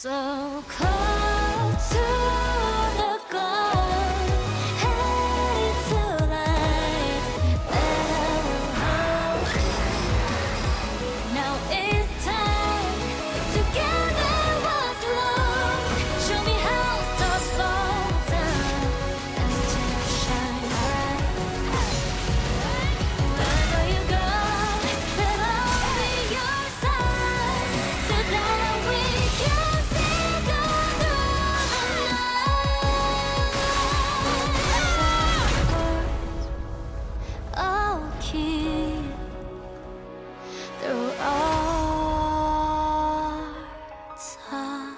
So close to the goal, headed to light that will hold. Now it's time, together what's love. Show me how stars fall down as tears shine bright. Wherever you go, that I'll be your side, so that we can see through the night. I'll keep through our time.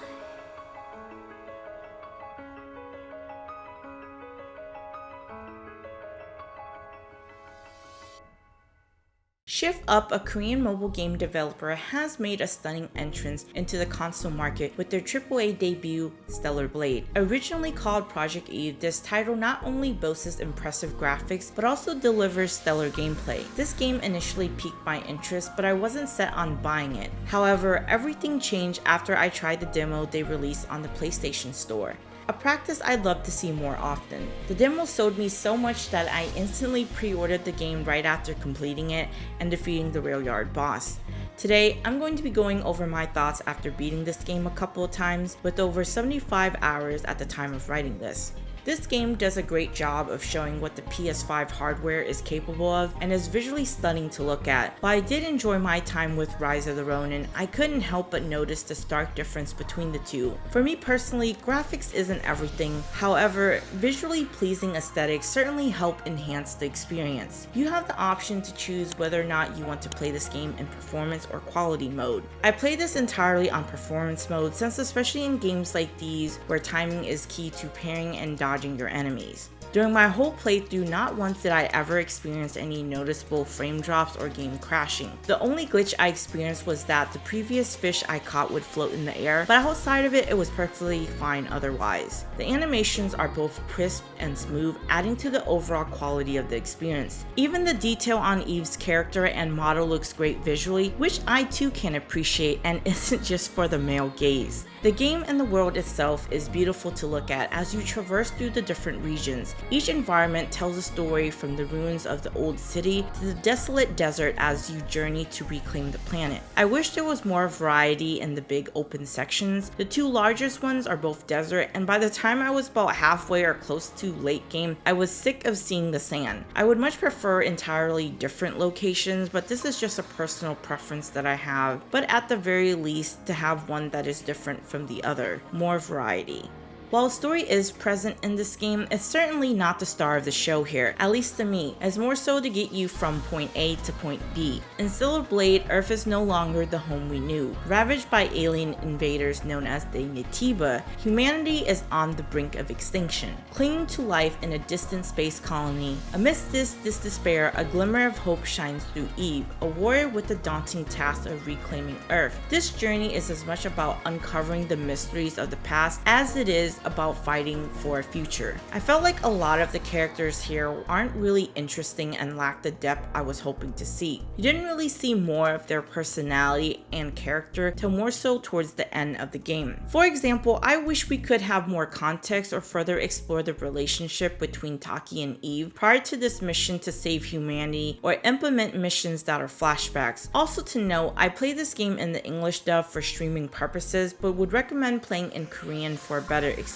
Shift Up, a Korean mobile game developer, has made a stunning entrance into the console market with their AAA debut, Stellar Blade. Originally called Project Eve, this title not only boasts impressive graphics, but also delivers stellar gameplay. This game initially piqued my interest, but I wasn't set on buying it. However, everything changed after I tried the demo they released on the PlayStation Store. A practice I'd love to see more often. The demo sold me so much that I instantly pre-ordered the game right after completing it and defeating the rail yard boss. Today, I'm going to be going over my thoughts after beating this game a couple of times, with over 75 hours at the time of writing this. This game does a great job of showing what the PS5 hardware is capable of and is visually stunning to look at. While I did enjoy my time with Rise of the Ronin, I couldn't help but notice the stark difference between the two. For me personally, graphics isn't everything. However, visually pleasing aesthetics certainly help enhance the experience. You have the option to choose whether or not you want to play this game in performance or quality mode. I play this entirely on performance mode, since especially in games like these where timing is key to parrying and dodging your enemies. During my whole playthrough, not once did I ever experience any noticeable frame drops or game crashing. The only glitch I experienced was that the previous fish I caught would float in the air, but outside of it, it was perfectly fine otherwise. The animations are both crisp and smooth, adding to the overall quality of the experience. Even the detail on Eve's character and model looks great visually, which I too can appreciate and isn't just for the male gaze. The game and the world itself is beautiful to look at as you traverse through the different regions. Each environment tells a story, from the ruins of the old city to the desolate desert as you journey to reclaim the planet. I wish there was more variety in the big open sections. The two largest ones are both desert, and by the time I was about halfway or close to late game, I was sick of seeing the sand. I would much prefer entirely different locations, but this is just a personal preference that I have. But at the very least, to have one that is different from the other, more variety. While story is present in this game, it's certainly not the star of the show here, at least to me, as more so to get you from point A to point B. In Stellar Blade, Earth is no longer the home we knew. Ravaged by alien invaders known as the Naytiba, humanity is on the brink of extinction. Clinging to life in a distant space colony, amidst this despair, a glimmer of hope shines through Eve, a warrior with the daunting task of reclaiming Earth. This journey is as much about uncovering the mysteries of the past as it is about fighting for a future. I felt like a lot of the characters here aren't really interesting and lack the depth I was hoping to see. You didn't really see more of their personality and character till more so towards the end of the game. For example, I wish we could have more context or further explore the relationship between Taki and Eve prior to this mission to save humanity, or implement missions that are flashbacks. Also to note, I play this game in the English dub for streaming purposes, but would recommend playing in Korean for a better experience,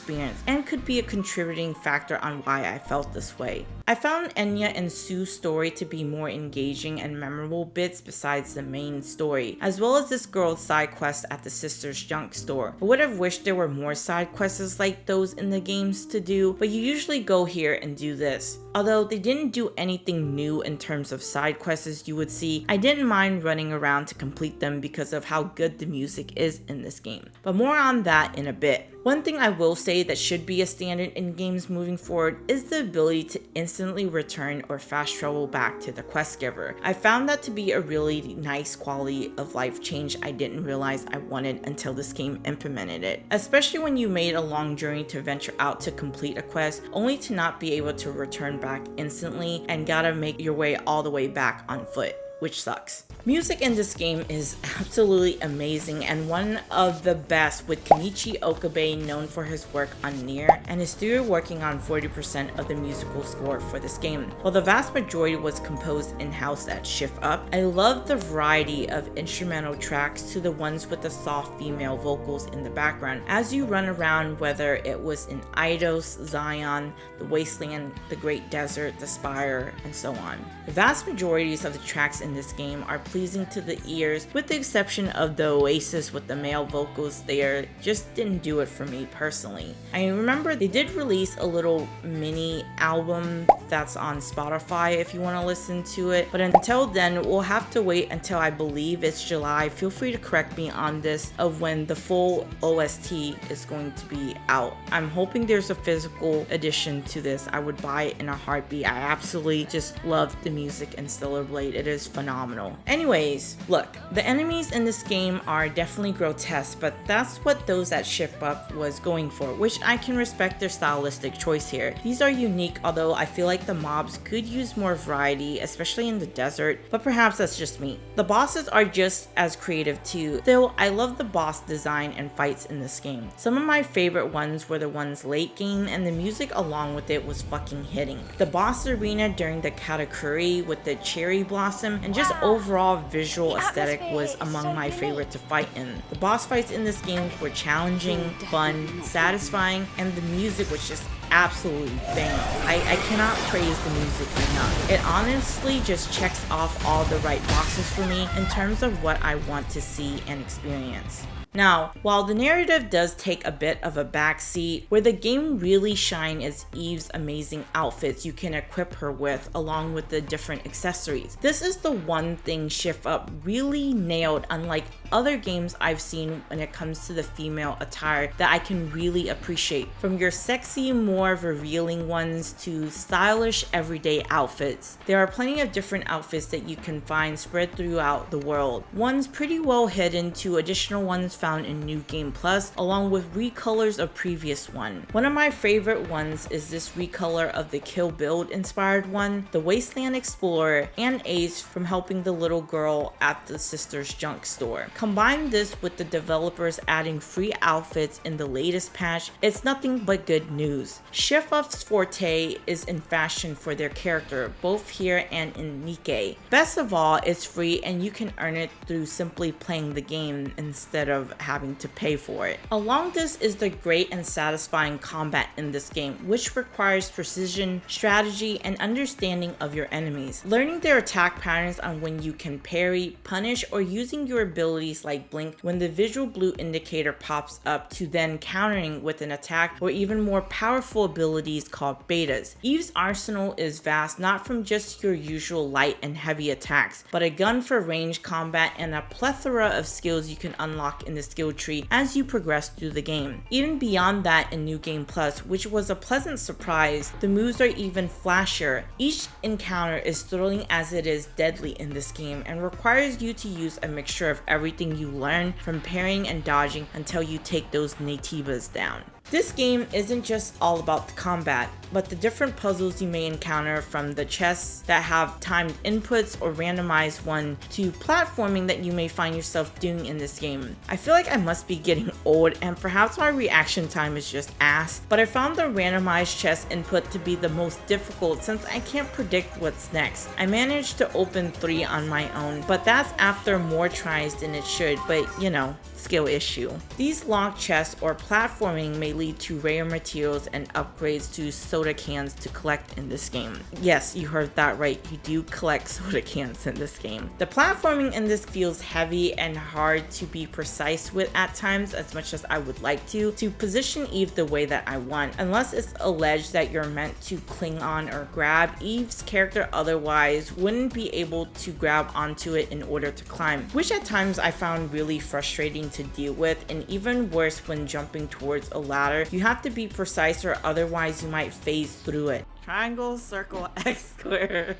and could be a contributing factor on why I felt this way. I found Enya and Sue's story to be more engaging and memorable bits besides the main story, as well as this girl's side quest at the sister's junk store. I would have wished there were more side quests like those in the games to do, but you usually go here and do this. Although they didn't do anything new in terms of side quests you would see, I didn't mind running around to complete them because of how good the music is in this game. But more on that in a bit. One thing I will say that should be a standard in games moving forward is the ability to instantly return or fast travel back to the quest giver. I found that to be a really nice quality of life change I didn't realize I wanted until this game implemented it. Especially when you made a long journey to venture out to complete a quest only to not be able to return back instantly and gotta make your way all the way back on foot, which sucks. Music in this game is absolutely amazing and one of the best, with Kenichi Okabe known for his work on Nier and his studio working on 40% of the musical score for this game. While the vast majority was composed in-house at Shift Up, I love the variety of instrumental tracks to the ones with the soft female vocals in the background as you run around, whether it was in Eidos, Zion, the Wasteland, the Great Desert, the Spire, and so on. The vast majorities of the tracks in this game are pleasing to the ears, with the exception of the Oasis with the male vocals there. Just didn't do it for me personally. I remember they did release a little mini album that's on Spotify if you want to listen to it, but until then we'll have to wait until I believe it's July. Feel free to correct me on this, of when the full OST is going to be out. I'm hoping there's a physical edition to this. I would buy it in a heartbeat. I absolutely just love the music in Stellar Blade. It is phenomenal. Anyways, look, the enemies in this game are definitely grotesque, but that's what those at Shift Up was going for, which I can respect their stylistic choice here. These are unique, although I feel like the mobs could use more variety, especially in the desert, but perhaps that's just me. The bosses are just as creative too. Still, I love the boss design and fights in this game. Some of my favorite ones were the ones late game, and the music along with it was fucking hitting. The boss arena during the Katakuri with the cherry blossom and just overall visual aesthetic was among my favorite to fight in. The boss fights in this game were challenging, fun, satisfying, and the music was just absolutely banging. I cannot praise the music enough. It honestly just checks off all the right boxes for me in terms of what I want to see and experience. Now, while the narrative does take a bit of a backseat, where the game really shines is Eve's amazing outfits you can equip her with, along with the different accessories. This is the one thing Shift Up really nailed, unlike other games I've seen when it comes to the female attire, that I can really appreciate. From your sexy, more revealing ones to stylish everyday outfits. There are plenty of different outfits that you can find spread throughout the world. One's pretty well hidden to additional ones found in New Game Plus, along with recolors of previous one. One of my favorite ones is this recolor of the Kill Build inspired one, the Wasteland Explorer, and Ace from helping the little girl at the sister's junk store. Combine this with the developers adding free outfits in the latest patch, it's nothing but good news. Shift Up's forte is in fashion for their character, both here and in Nikke. Best of all, it's free and you can earn it through simply playing the game instead of having to pay for it. Along this is the great and satisfying combat in this game, which requires precision, strategy, and understanding of your enemies. Learning their attack patterns on when you can parry, punish, or using your abilities like blink when the visual blue indicator pops up, to then countering with an attack or even more powerful abilities called betas. Eve's arsenal is vast, not from just your usual light and heavy attacks, but a gun for range combat and a plethora of skills you can unlock in the skill tree as you progress through the game. Even beyond that in New Game Plus, which was a pleasant surprise, the moves are even flashier. Each encounter is thrilling as it is deadly in this game and requires you to use a mixture of everything you learn, from parrying and dodging until you take those Naytibas down. This game isn't just all about the combat, but the different puzzles you may encounter, from the chests that have timed inputs or randomized one to platforming that you may find yourself doing in this game. I feel like I must be getting old and perhaps my reaction time is just ass, but I found the randomized chest input to be the most difficult since I can't predict what's next. I managed to open 3 on my own, but that's after more tries than it should, but you know, skill issue. These locked chests or platforming may lead to rare materials and upgrades to soda cans to collect in this game. Yes, you heard that right, you do collect soda cans in this game. The platforming in this feels heavy and hard to be precise with at times, as much as I would like to position Eve the way that I want. Unless it's alleged that you're meant to cling on or grab, Eve's character otherwise wouldn't be able to grab onto it in order to climb, which at times I found really frustrating to deal with, and even worse when jumping towards a ladder. You have to be precise or otherwise you might phase through it. Triangle, circle, X, square.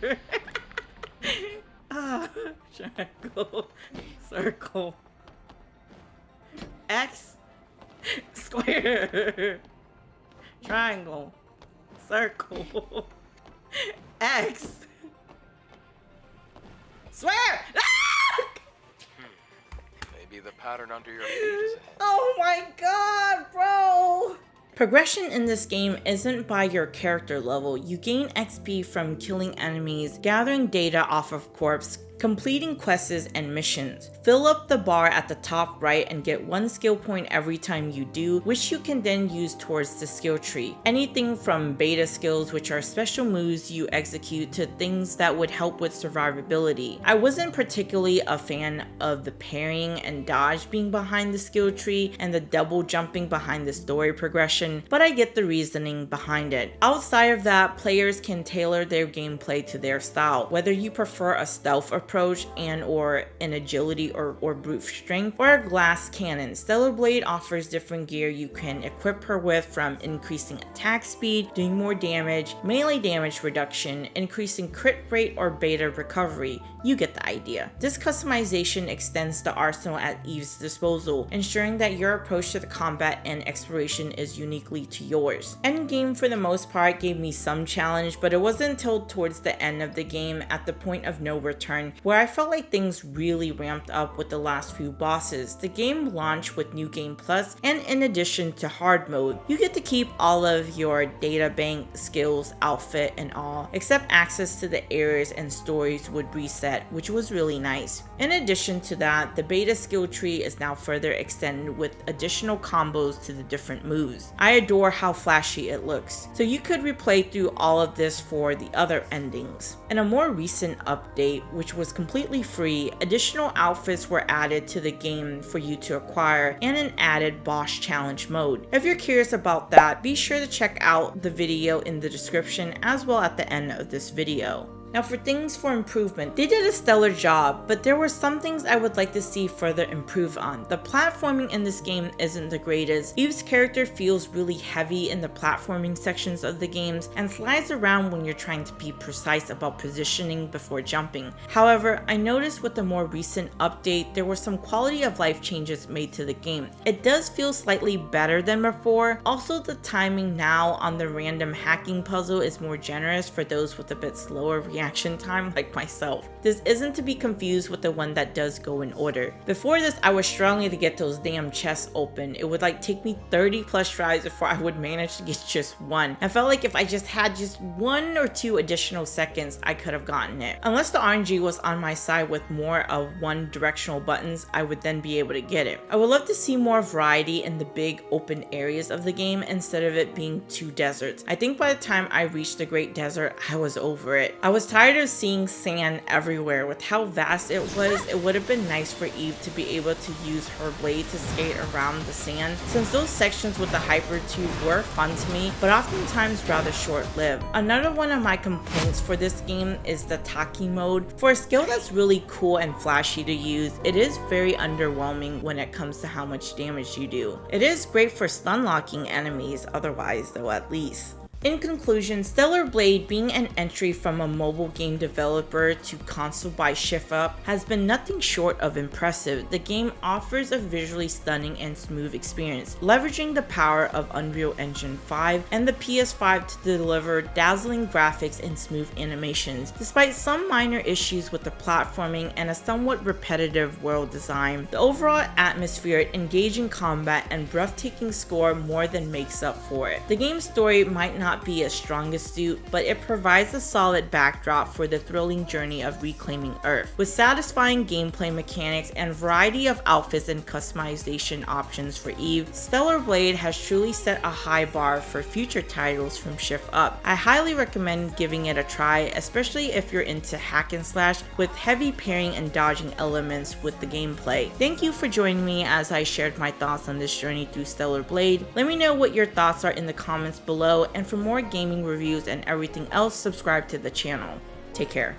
Triangle, circle, X, square, triangle, circle, X, swear! Maybe the pattern under your feet is a hint. Oh my god, bro! Progression in this game isn't by your character level. You gain XP from killing enemies, gathering data off of corpses, completing quests and missions. Fill up the bar at the top right and get 1 skill point every time you do, which you can then use towards the skill tree. Anything from beta skills, which are special moves you execute, to things that would help with survivability. I wasn't particularly a fan of the parrying and dodge being behind the skill tree and the double jumping behind the story progression, but I get the reasoning behind it. Outside of that, players can tailor their gameplay to their style, whether you prefer a stealth approach and or an agility or brute strength or a glass cannon. Stellar Blade offers different gear you can equip her with, from increasing attack speed, doing more damage, melee damage reduction, increasing crit rate or beta recovery. You get the idea. This customization extends the arsenal at Eve's disposal, ensuring that your approach to the combat and exploration is uniquely to yours. Endgame for the most part gave me some challenge, but it wasn't until towards the end of the game, at the point of no return, where I felt like things really ramped up with the last few bosses. The game launched with New Game Plus, and in addition to hard mode, you get to keep all of your data bank, skills, outfit, and all, except access to the areas and stories would reset, which was really nice. In addition to that, the beta skill tree is now further extended with additional combos to the different moves. I adore how flashy it looks, so you could replay through all of this for the other endings. In a more recent update, which was completely free, additional outfits were added to the game for you to acquire, and an added boss challenge mode. If you're curious about that, be sure to check out the video in the description as well at the end of this video. Now for things for improvement, they did a stellar job, but there were some things I would like to see further improved on. The platforming in this game isn't the greatest. Eve's character feels really heavy in the platforming sections of the games and slides around when you're trying to be precise about positioning before jumping. However, I noticed with the more recent update, there were some quality of life changes made to the game. It does feel slightly better than before. Also, the timing now on the random hacking puzzle is more generous for those with a bit slower reaction time like myself. This isn't to be confused with the one that does go in order. Before this, I was struggling to get those damn chests open. It would like take me 30 plus tries before I would manage to get just one. I felt like if I just had just 1 or 2 additional seconds, I could have gotten it. Unless the RNG was on my side with more of one directional buttons, I would then be able to get it. I would love to see more variety in the big open areas of the game instead of it being 2 deserts. I think by the time I reached the Great Desert, I was over it. I was tired of seeing sand everywhere. With how vast it was, it would have been nice for Eve to be able to use her blade to skate around the sand, since those sections with the hyper tube were fun to me, but oftentimes rather short-lived. Another one of my complaints for this game is the Taki mode. For a skill that's really cool and flashy to use, it is very underwhelming when it comes to how much damage you do. It is great for stun locking enemies otherwise though, at least. In conclusion, Stellar Blade, being an entry from a mobile game developer to console by Shift Up, has been nothing short of impressive. The game offers a visually stunning and smooth experience, leveraging the power of Unreal Engine 5 and the PS5 to deliver dazzling graphics and smooth animations. Despite some minor issues with the platforming and a somewhat repetitive world design, the overall atmosphere, engaging combat, and breathtaking score more than makes up for it. The game's story might not be its strongest suit, but it provides a solid backdrop for the thrilling journey of reclaiming Earth. With satisfying gameplay mechanics and variety of outfits and customization options for Eve, Stellar Blade has truly set a high bar for future titles from Shift Up. I highly recommend giving it a try, especially if you're into hack and slash with heavy parrying and dodging elements with the gameplay. Thank you for joining me as I shared my thoughts on this journey through Stellar Blade. Let me know what your thoughts are in the comments below, and for more gaming reviews and everything else, subscribe to the channel. Take care.